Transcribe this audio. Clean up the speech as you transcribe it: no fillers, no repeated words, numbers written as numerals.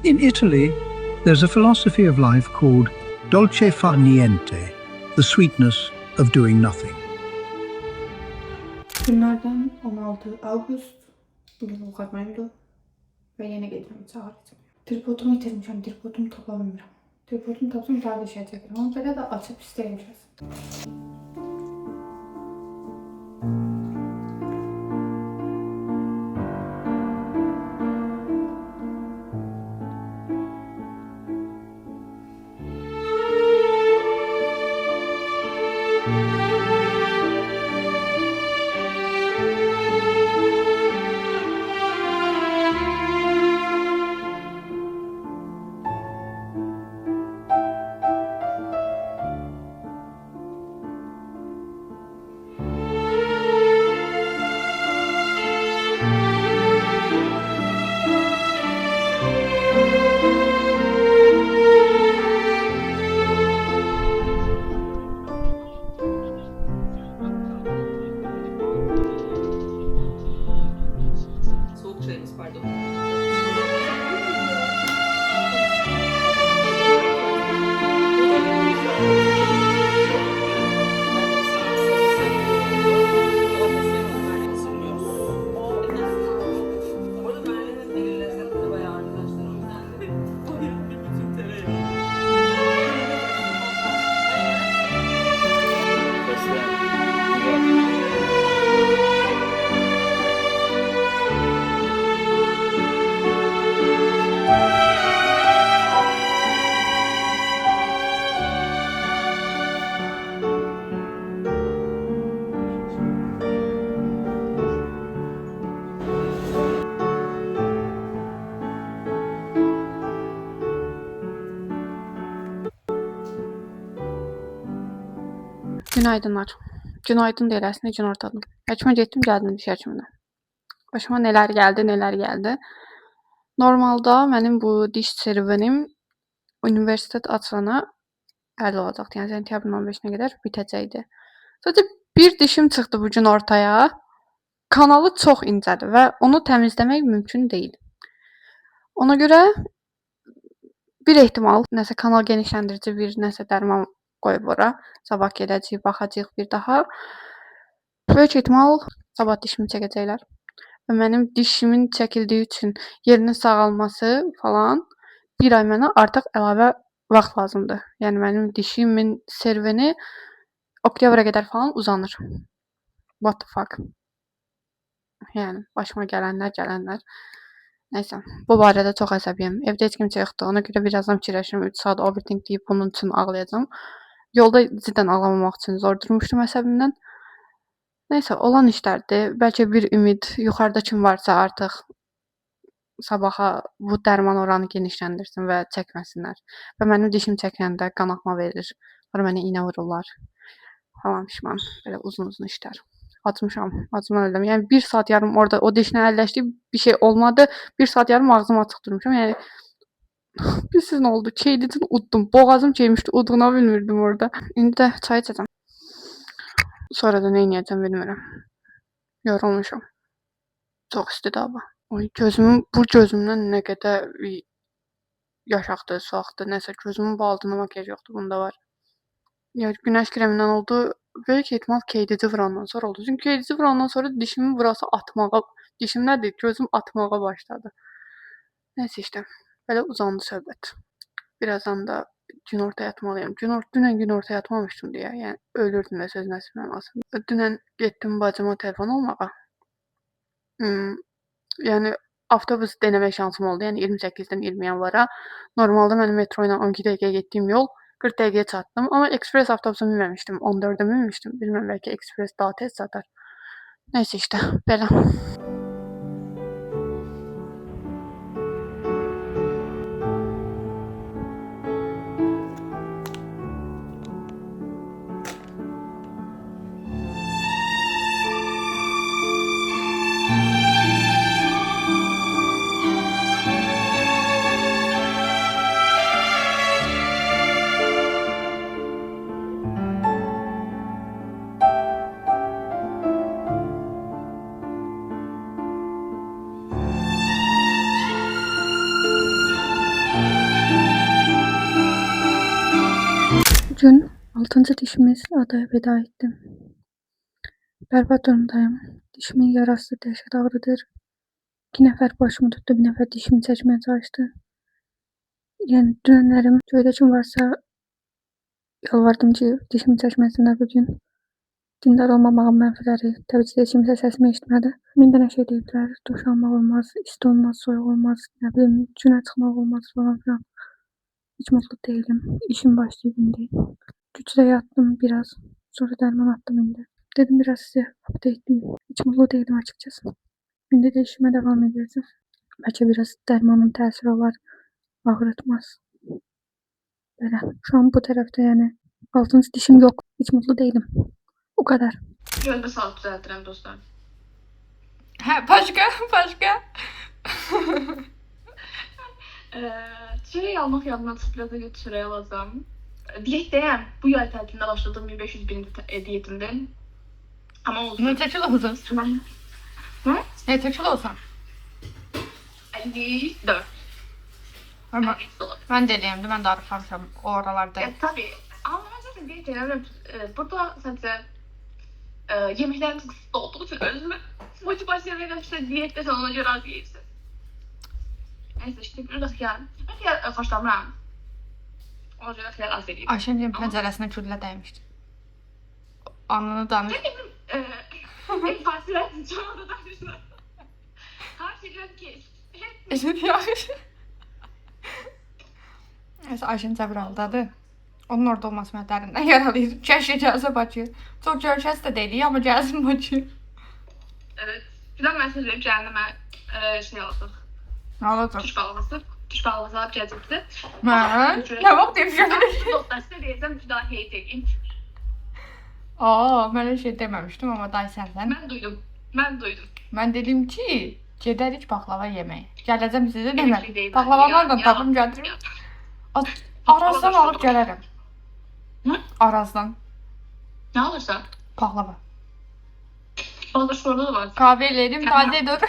In Italy, there's a philosophy of life called dolce far niente, the sweetness of doing nothing. Günlerden 16 Ağustos. Bugün avukat memuru ve yine getirdim çağıracağım. Tripodumu itirmişim. Tripodumu tapa bilmirəm. Tripodumu tapsam daha da şey çəkirəm. Ama belə də açıb istəyəcəm. Soğuk çayımız pardon. Günaydınlar. Günaydın deyil, əslində günortadır. Həkimə getdim, gəldim diş həkimindən. Başıma nelər gəldi. Normalda mənim bu diş serüvenim universitet açılana həll olacaqdı. Yəni sentyabrın 15-nə qədər bitəcəkdi. Sadəcə bir dişim çıxdı bu gün ortaya. Kanalı çox incədir və onu təmizləmək mümkün deyil. Ona görə bir ehtimal nəsə kanal genişləndirici bir nəsə dərman qoyub ora. Sabah gedəcəyik, baxacağıq bir daha. Böyük ehtimal sabah dişimi çəkəcəklər. Və mənim dişimin çəkildiyi üçün yerinin sağalması falan bir ay mənə artıq əlavə vaxt lazımdır. Yəni mənim dişimin serüveni oktyabra qədər falan uzanır. What the fuck? Yəni başıma gələnlər. Nəysə, bu barədə çox əsəbiyəm. Evdə heç kim yoxdur. Ona görə birazdan fikirləşirəm 3 saat overthink deyib bunun üçün ağlayacağam. Yolda cidden ağlamamaq üçün zor durmuşdum əsəbimdən. Nəysə, olan işlərdir. Bəlkə bir ümid, yuxarıda kim varsa artıq sabaha bu dərman oranı genişləndirsin və çəkməsinlər. Və mənim dişim çəkiləndə qanaxma verir. Sonra mənə iynə vururlar. Falan pişman. Belə uzun işlər. Acmışam. Acımdan öldüm. Yəni 1 saat yarım orada o dişlə əlləşdik, bir şey olmadı. 1 saat yarım ağzım açıq durmuşam. Yəni bilirsiz nə oldu? Çeydicini uddum. Boğazım çeymişdi. Udğuna bilmirdim orada. İndi də çay içəcəm. Sonra da nə edəcəm bilmirəm. Yorulmuşam. Çox istidir hava. Oy, bu gözümdən nə qədər yaş axdı, su axdı. Nəsə gözümün bu altında makyaj yoxdur. Bunda var. Ya günəş kremindən oldu. Böyük ehtimal keydici vurandan sonra oldu. Çünki keydici vurandan sonra dişimin burası atmağa, dişim nədir? Gözüm atmağa başladı. Nəysə işte. Belə uzandı söhbət. Birazdan da günorta yatmalıyam. Dünən günorta yatmamışdım deyə. Yəni ölürdüm də söz nəsibən aslında. Dünən getdim bacıma telefon almağa. Yəni avtobus denemək şansım oldu. Yəni 28-dən 20 yanvara. Normalda mənim metro ilə 12 dəqiqəyə getdiyim yol 40 dəqiqəyə çatdım. Amma ekspres avtobusa minməmişdim. 14-də minmişdim. Bilmirəm, bəlkə ekspres daha tez çatar. Nəysə işte, belə. Bugün 6. dişimiz adaya veda ettim. Berbat durumdayım. Dişimin yarası dehşet ağrıdır. 2 nəfər başımı tuttu, bir nəfər dişimi çəkməyə çalışdı. Yəni dünənlərim köydə kim varsa yalvardım ki, dişimi çəkməsinlər bugün. Dindar olmamağın mənfiləri, təbii ki, kimsə səsimi eşitmədi. Min dənə şey deyiblər, duş almaq olmaz, isti olmaz, soyuq olmaz, nə bilim, günə çıxmaq olmaz falan filan. Hiç mutlu değilim. İşim başlayıb indi. Güclə yatdım biraz. Sonra dərman attım indi. Dedim biraz size update edeyim. Hiç mutlu değilim açıkçası. İndi də işimə devam edəcəm. Bəlkə biraz dərmanın təsiri olar, ağrıtmaz. Belə. Şu an bu tərəfdə yəni 6. dişim yok. Hiç mutlu değilim. O kadar. Yolda sağlık düzeltirim dostlar. Ha, başka. Çörək almaq yadımdan çıxıb biraz da çörək alacağam. Diyet deyəm, bu yay tətilində başladığım 1500 birinci diyetimdən. Ama olsun. Neçə kilo olsan? Hı? Neçə kilo olsan? 54. Ama 54 olur. ben de eləyimdi, mən də arıqlamışam o oralardayım. Tabii. Ama ben zaten diyet deyəm. Burada sadece yemeklerimiz kısıtlı olduğu için özümü motivasyon verirse diyette sen ona göre az yiyirsin. Neyse işte biraz ya. Ben ya hoşlanmam. Ona göre xiyar az edeyim. Ayşənin pəncərəsinə küllə dəymişdi. Anını danış. En fasiletin çoğunu da düşünün. Her şeyden kes. Hep Yaxşı. Neyse Ayşənin Cəbraldadır. Onun orada olması mənə dərindən yaralayır. Kəşke gəlsə Bakı. Çox görkəz də deyilik, amma gəlsin Bakı. evet. Filan ben size verip cehenneme şey aldık. Nə olacaq? Tuş bağlaması. Tuş bağlaması alıp gelecekti. Mən? Nə vaxt deyib görürük? Dostlar size diyeceğim bir daha hate edeyim. Aa, mən elə şey deməmişdim, amma day səndən. Ben duydum. Mən dedim ki, gedərik baklava yeməyə. Gələcəm sizə Elə şey demədim. deyil. Baklavalarla Ya, tapım ya, gətirim. ya. Arazdan alıb gələrəm. Hı? Arazdan. Ne alırsa? Paxlava. Balık şurada da var. Kahve eləydim, Tamam. taze dur.